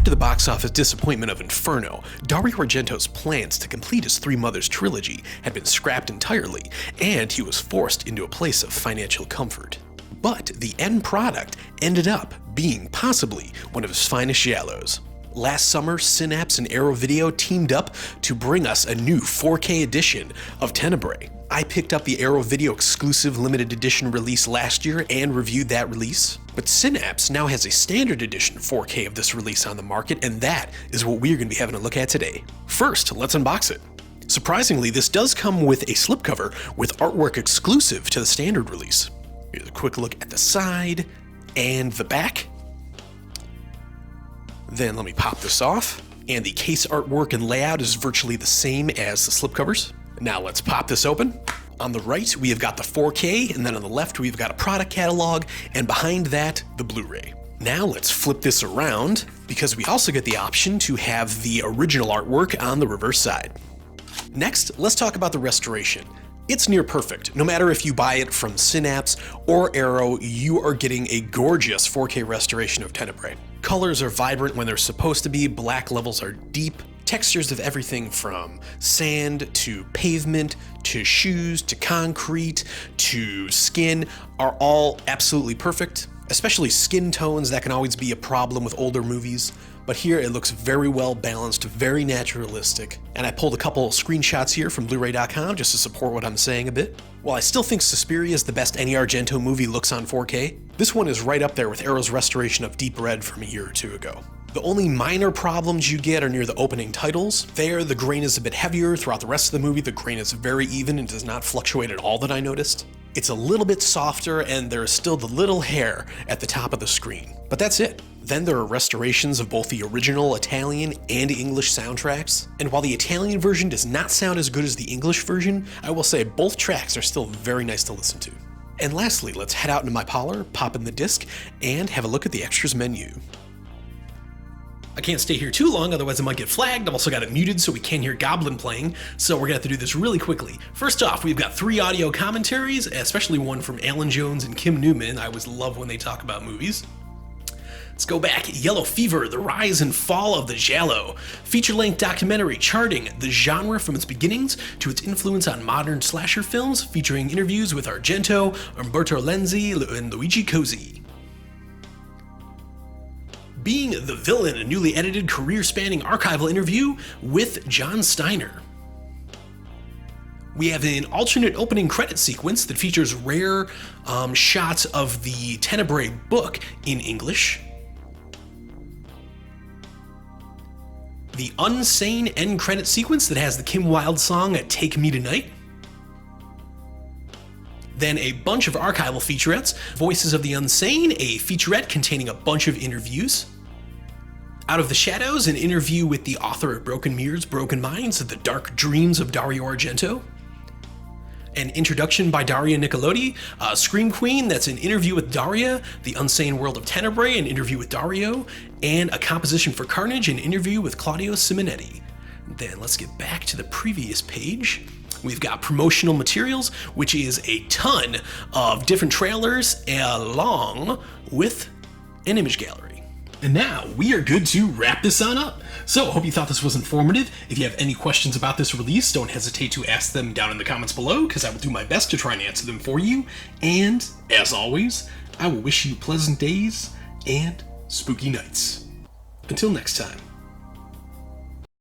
After the box office disappointment of Inferno, Dario Argento's plans to complete his Three Mothers trilogy had been scrapped entirely, and he was forced into a place of financial comfort. But the end product ended up being possibly one of his finest giallos. Last summer, Synapse and Arrow Video teamed up to bring us a new 4K edition of Tenebrae. I picked up the Arrow Video exclusive limited edition release last year and reviewed that release, but Synapse now has a standard edition 4K of this release on the market, and that is what we're going to be having a look at today. First, let's unbox it. Surprisingly, this does come with a slipcover with artwork exclusive to the standard release. Here's a quick look at the side and the back. Then let me pop this off, and the case artwork and layout is virtually the same as the slipcovers. Now let's pop this open. On the right, we have got the 4K, and then on the left, we've got a product catalog, and behind that, the Blu-ray. Now let's flip this around, because we also get the option to have the original artwork on the reverse side. Next, let's talk about the restoration. It's near perfect. No matter if you buy it from Synapse or Arrow, you are getting a gorgeous 4K restoration of Tenebrae. Colors are vibrant when they're supposed to be, black levels are deep, textures of everything from sand to pavement to shoes to concrete to skin are all absolutely perfect, especially skin tones. That can always be a problem with older movies. But here it looks very well balanced, very naturalistic, and I pulled a couple screenshots here from Blu-ray.com just to support what I'm saying a bit. While I still think Suspiria is the best any Argento movie looks on 4K, this one is right up there with Arrow's restoration of Deep Red from a year or two ago. The only minor problems you get are near the opening titles. There, the grain is a bit heavier. Throughout the rest of the movie, the grain is very even and does not fluctuate at all that I noticed. It's a little bit softer, and there is still the little hair at the top of the screen. But that's it. Then there are restorations of both the original Italian and English soundtracks, and while the Italian version does not sound as good as the English version, I will say both tracks are still very nice to listen to. And lastly, let's head out into my parlor, pop in the disc, and have a look at the extras menu. I can't stay here too long, otherwise I might get flagged. I've also got it muted so we can't hear Goblin playing, so we're gonna have to do this really quickly. First off, we've got 3 audio commentaries, especially one from Alan Jones and Kim Newman. I always love when they talk about movies. Let's go back. Yellow Fever, the rise and fall of the giallo. Feature-length documentary charting the genre from its beginnings to its influence on modern slasher films, featuring interviews with Argento, Umberto Lenzi, and Luigi Cozzi. Being the Villain, a newly edited, career-spanning archival interview with John Steiner. We have an alternate opening credit sequence that features rare shots of the Tenebrae book in English. The Unsane end credit sequence that has the Kim Wilde song Take Me Tonight. Then a bunch of archival featurettes, Voices of the Unsane, a featurette containing a bunch of interviews. Out of the Shadows, an interview with the author of Broken Mirrors, Broken Minds, The Dark Dreams of Dario Argento. An introduction by Daria Nicolodi, Scream Queen, that's an interview with Daria, The Unsane World of Tenebrae, an interview with Dario, and A Composition for Carnage, an interview with Claudio Simonetti. Then let's get back to the previous page. We've got promotional materials, which is a ton of different trailers along with an image gallery. And now we are good to wrap this on up. So I hope you thought this was informative. If you have any questions about this release, don't hesitate to ask them down in the comments below, because I will do my best to try and answer them for you. And as always, I will wish you pleasant days and spooky nights. Until next time.